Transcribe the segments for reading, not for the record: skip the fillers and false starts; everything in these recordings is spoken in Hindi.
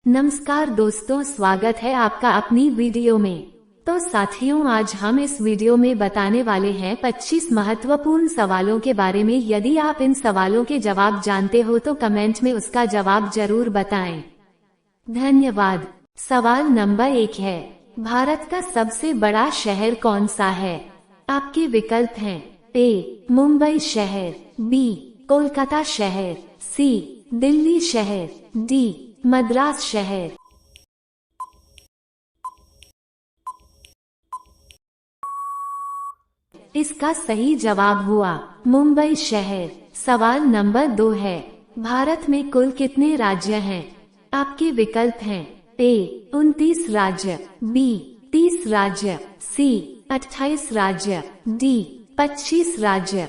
नमस्कार दोस्तों, स्वागत है आपका अपनी वीडियो में। तो साथियों, आज हम इस वीडियो में बताने वाले हैं 25 महत्वपूर्ण सवालों के बारे में। यदि आप इन सवालों के जवाब जानते हो तो कमेंट में उसका जवाब जरूर बताएं। धन्यवाद। सवाल नंबर 1 है, भारत का सबसे बड़ा शहर कौन सा है? आपके विकल्प हैं ए मुंबई शहर, बी कोलकाता शहर, सी दिल्ली शहर, डी मद्रास शहर। इसका सही जवाब हुआ मुंबई शहर। सवाल नंबर 2 है, भारत में कुल कितने राज्य हैं? आपके विकल्प हैं ए 29 राज्य, बी 30 राज्य, सी 28 राज्य, डी 25 राज्य।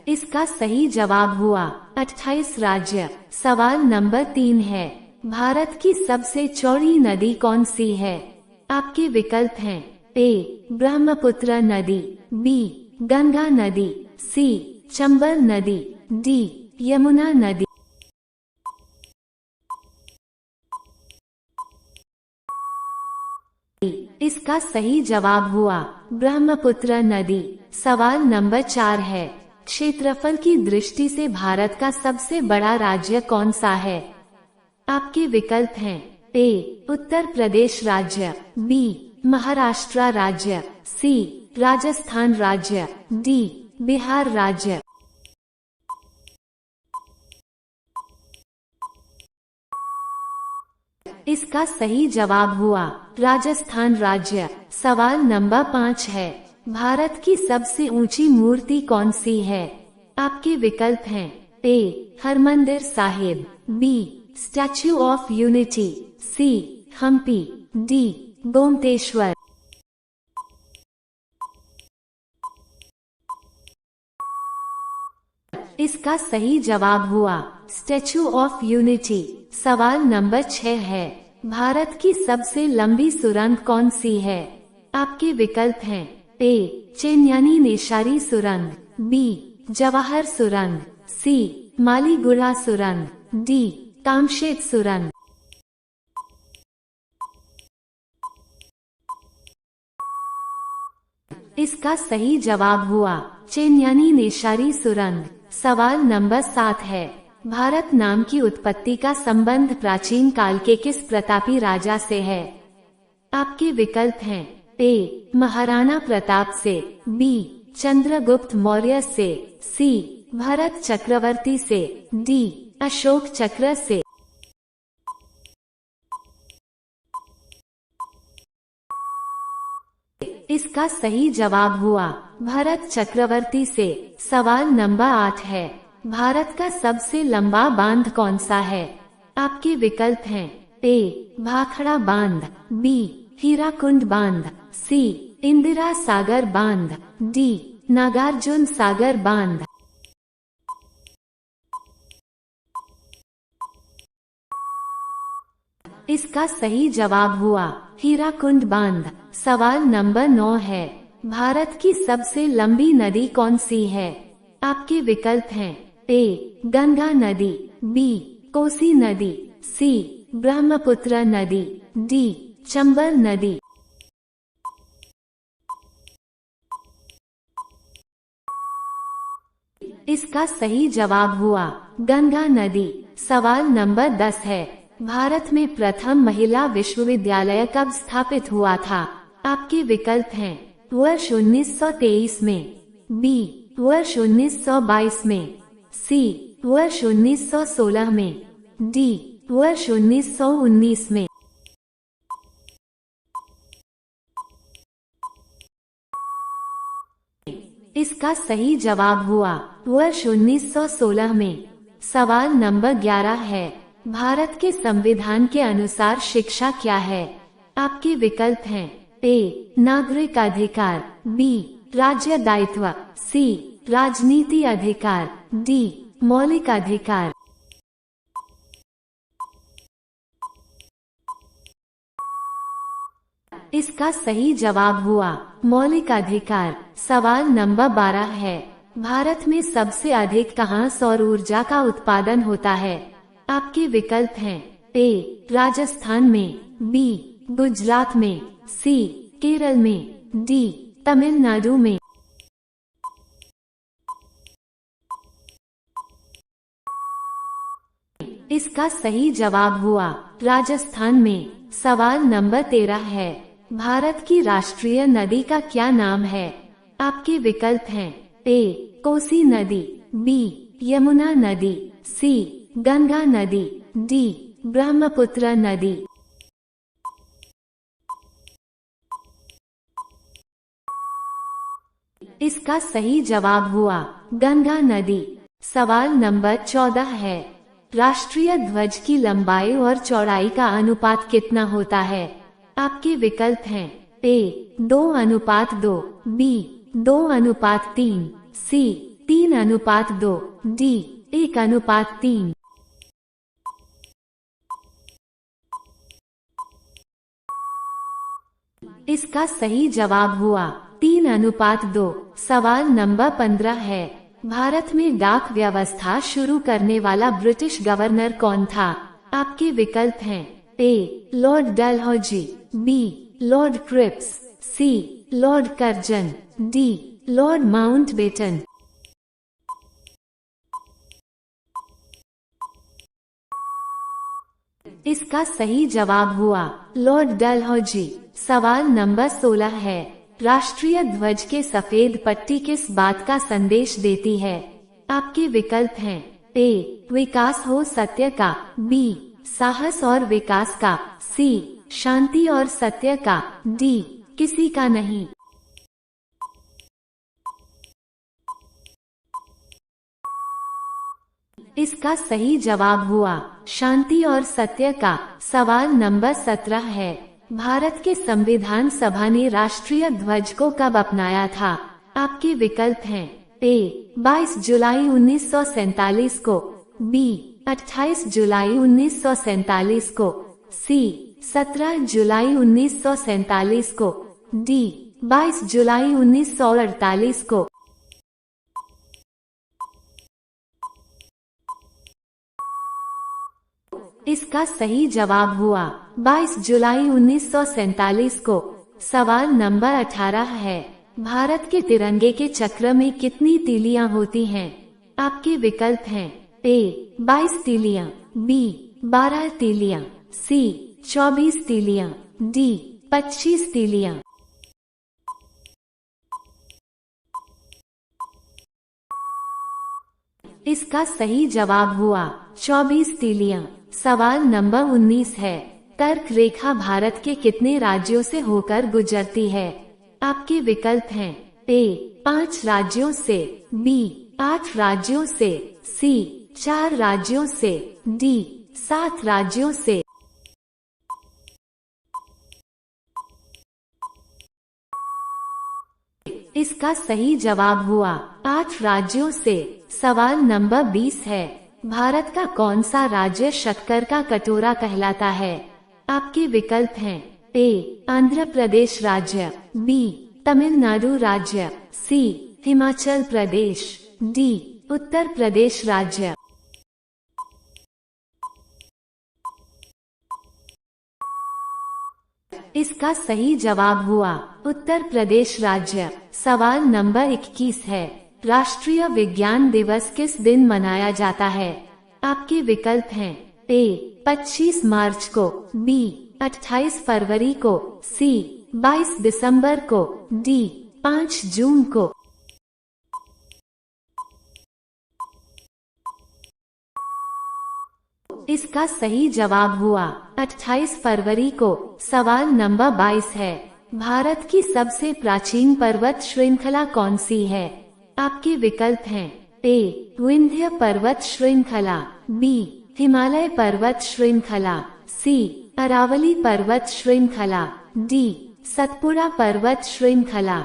इसका सही जवाब हुआ 28 राज्य। सवाल नंबर 3 है, भारत की सबसे चौड़ी नदी कौन सी है? आपके विकल्प हैं ए ब्रह्मपुत्र नदी, बी गंगा नदी, सी चंबल नदी, डी यमुना नदी। इसका सही जवाब हुआ ब्रह्मपुत्र नदी। सवाल नंबर 4 है, क्षेत्रफल की दृष्टि से भारत का सबसे बड़ा राज्य कौन सा है? आपके विकल्प हैं ए उत्तर प्रदेश राज्य, बी महाराष्ट्र राज्य, सी राजस्थान राज्य, डी बिहार राज्य। इसका सही जवाब हुआ राजस्थान राज्य। सवाल नंबर 5 है, भारत की सबसे ऊंची मूर्ति कौन सी है? आपके विकल्प हैं A Harmandir Sahib, B Statue of Unity, C Hampi, D Gomateshwar. इसका सही जवाब हुआ स्टैच्यू ऑफ यूनिटी। सवाल नंबर 6 है, भारत की सबसे लंबी सुरंग कौन सी है? आपके विकल्प हैं ए चेन्यानी नेशारी सुरंग, बी जवाहर सुरंग, सी मालीगुड़ा सुरंग, डी कामशेत सुरंग। इसका सही जवाब हुआ चेन्यानी नेशारी सुरंग। सवाल नंबर 7 है, भारत नाम की उत्पत्ति का संबंध प्राचीन काल के किस प्रतापी राजा से है? आपके विकल्प हैं ए महाराणा प्रताप से, बी चंद्रगुप्त मौर्य से, सी भरत चक्रवर्ती से, डी अशोक चक्र से। इसका सही जवाब हुआ भरत चक्रवर्ती से। सवाल नंबर 8 है, भारत का सबसे लंबा बांध कौन सा है? आपके विकल्प हैं ए भाखड़ा बांध, बी हीराकुंड बांध, सी इंदिरा सागर बांध, डी नागार्जुन सागर बांध। इसका सही जवाब हुआ हीराकुंड बांध। सवाल नंबर 9 है, भारत की सबसे लंबी नदी कौन सी है? आपके विकल्प हैं ए गंगा नदी, बी कोसी नदी, सी ब्रह्मपुत्र नदी, डी चंबल नदी। इसका सही जवाब हुआ गंगा नदी। सवाल नंबर 10 है, भारत में प्रथम महिला विश्वविद्यालय कब स्थापित हुआ था? आपके विकल्प हैं वर्ष 1923 में, बी वर्ष 1922 में, सी वर्ष 1916 में, डी वर्ष 1919 में। इसका सही जवाब हुआ वर्ष 1916 में। सवाल नंबर 11 है, भारत के संविधान के अनुसार शिक्षा क्या है? आपके विकल्प हैं ए नागरिक अधिकार, बी राज्य दायित्व, सी राजनीति अधिकार, डी मौलिक अधिकार। इसका सही जवाब हुआ मौलिक अधिकार। सवाल नंबर 12 है, भारत में सबसे अधिक कहाँ सौर ऊर्जा का उत्पादन होता है? आपके विकल्प हैं ए राजस्थान में, बी गुजरात में, सी केरल में, डी तमिलनाडु में। इसका सही जवाब हुआ राजस्थान में। सवाल नंबर 13 है, भारत की राष्ट्रीय नदी का क्या नाम है? आपके विकल्प हैं ए कोसी नदी, बी यमुना नदी, सी गंगा नदी, डी ब्रह्मपुत्र नदी। इसका सही जवाब हुआ गंगा नदी। सवाल नंबर 14 है, राष्ट्रीय ध्वज की लंबाई और चौड़ाई का अनुपात कितना होता है? आपके विकल्प हैं ए 2:2, बी 2:3, सी 3:2, डी 1:3। इसका सही जवाब हुआ 3:2। सवाल नंबर 15 है, भारत में डाक व्यवस्था शुरू करने वाला ब्रिटिश गवर्नर कौन था? आपके विकल्प हैं A Lord Dalhousie, B Lord Cripps, C Lord Curzon, D Lord Mountbatten. इसका सही जवाब हुआ लॉर्ड डलहौजी। सवाल नंबर 16 है, राष्ट्रीय ध्वज के सफेद पट्टी किस बात का संदेश देती है? आपके विकल्प हैं ए विकास हो सत्य का, बी साहस और विकास का, सी शांति और सत्य का, डी किसी का नहीं। इसका सही जवाब हुआ शांति और सत्य का। सवाल नंबर 17 है, भारत के संविधान सभा ने राष्ट्रीय ध्वज को कब अपनाया था? आपके विकल्प हैं ए 22 जुलाई 1947 को, बी 28 जुलाई 1947 को, सी 17 जुलाई 1947 को, डी 22 जुलाई 1948 को। इसका सही जवाब हुआ 22 जुलाई 1947 को। सवाल नंबर 18 है, भारत के तिरंगे के चक्र में कितनी तीलियां होती हैं? आपके विकल्प हैं ए 22 तीलियां, बी 12 तीलियां, सी 24 तीलियां, डी 25 तीलियां। इसका सही जवाब हुआ 24 तीलियां। सवाल नंबर 19 है, कर्क रेखा भारत के कितने राज्यों से होकर गुजरती है? आपके विकल्प हैं ए 5 राज्यों से, बी 8 राज्यों से, सी 4 राज्यों से, डी 7 राज्यों से। इसका सही जवाब हुआ 8 राज्यों से। सवाल नंबर 20 है, भारत का कौन सा राज्य शक्कर का कटोरा कहलाता है? आपके विकल्प हैं ए आंध्र प्रदेश राज्य, बी तमिलनाडु राज्य, सी हिमाचल प्रदेश, डी उत्तर प्रदेश राज्य। इसका सही जवाब हुआ उत्तर प्रदेश राज्य। सवाल नंबर 21 है, राष्ट्रीय विज्ञान दिवस किस दिन मनाया जाता है? आपके विकल्प हैं ए 25 मार्च को, बी 28 फरवरी को, सी 22 दिसंबर को, डी 5 जून को। इसका सही जवाब हुआ 28 फरवरी को। सवाल नंबर 22 है, भारत की सबसे प्राचीन पर्वत श्रृंखला कौन सी है? आपके विकल्प हैं ए विंध्य पर्वत श्रृंखला, बी हिमालय पर्वत श्रृंखला, सी अरावली पर्वत श्रृंखला, डी सतपुड़ा पर्वत श्रृंखला।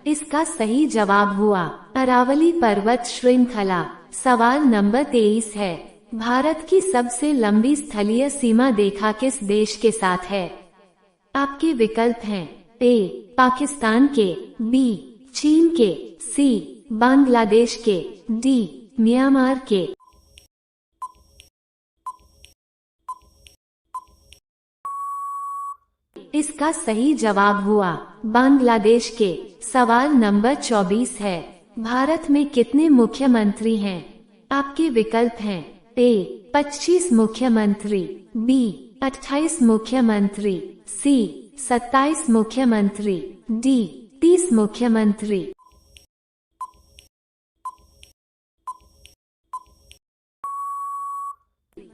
इसका सही जवाब हुआ अरावली पर्वत श्रृंखला। सवाल नंबर 23 है, भारत की सबसे लंबी स्थलीय सीमा रेखा किस देश के साथ है? आपके विकल्प हैं ए पाकिस्तान के, बी चीन के, सी बांग्लादेश के, डी म्यांमार के। इसका सही जवाब हुआ बांग्लादेश के। सवाल नंबर 24 है, भारत में कितने मुख्यमंत्री हैं? आपके विकल्प हैं ए 25 मुख्यमंत्री, बी 28 मुख्यमंत्री, सी 27 मुख्यमंत्री, डी 30 मुख्यमंत्री।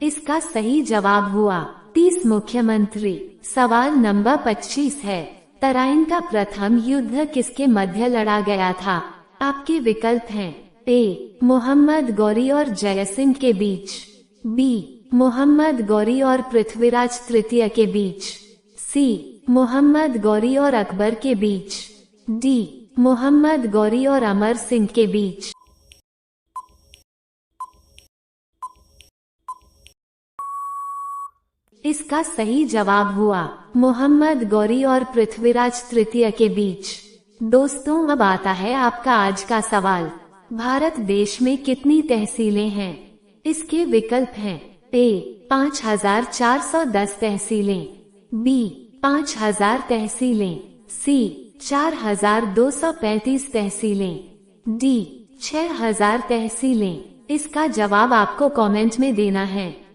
इसका सही जवाब हुआ 30 मुख्यमंत्री। सवाल नंबर 25 है, तराइन का प्रथम युद्ध किसके मध्य लड़ा गया था? आपके विकल्प हैं ए मोहम्मद गौरी और जय सिंह के बीच, बी मोहम्मद गौरी और पृथ्वीराज तृतीय के बीच, सी मोहम्मद गौरी और अकबर के बीच, डी मोहम्मद गौरी और अमर सिंह के बीच। इसका सही जवाब हुआ मोहम्मद गौरी और पृथ्वीराज तृतीय के बीच। दोस्तों, अब आता है आपका आज का सवाल। भारत देश में कितनी तहसीलें हैं? इसके विकल्प हैं ए 5410 तहसीलें, बी 5000 तहसीलें, सी 4235 तहसीलें, डी 6000 तहसीलें। इसका जवाब आपको कमेंट में देना है।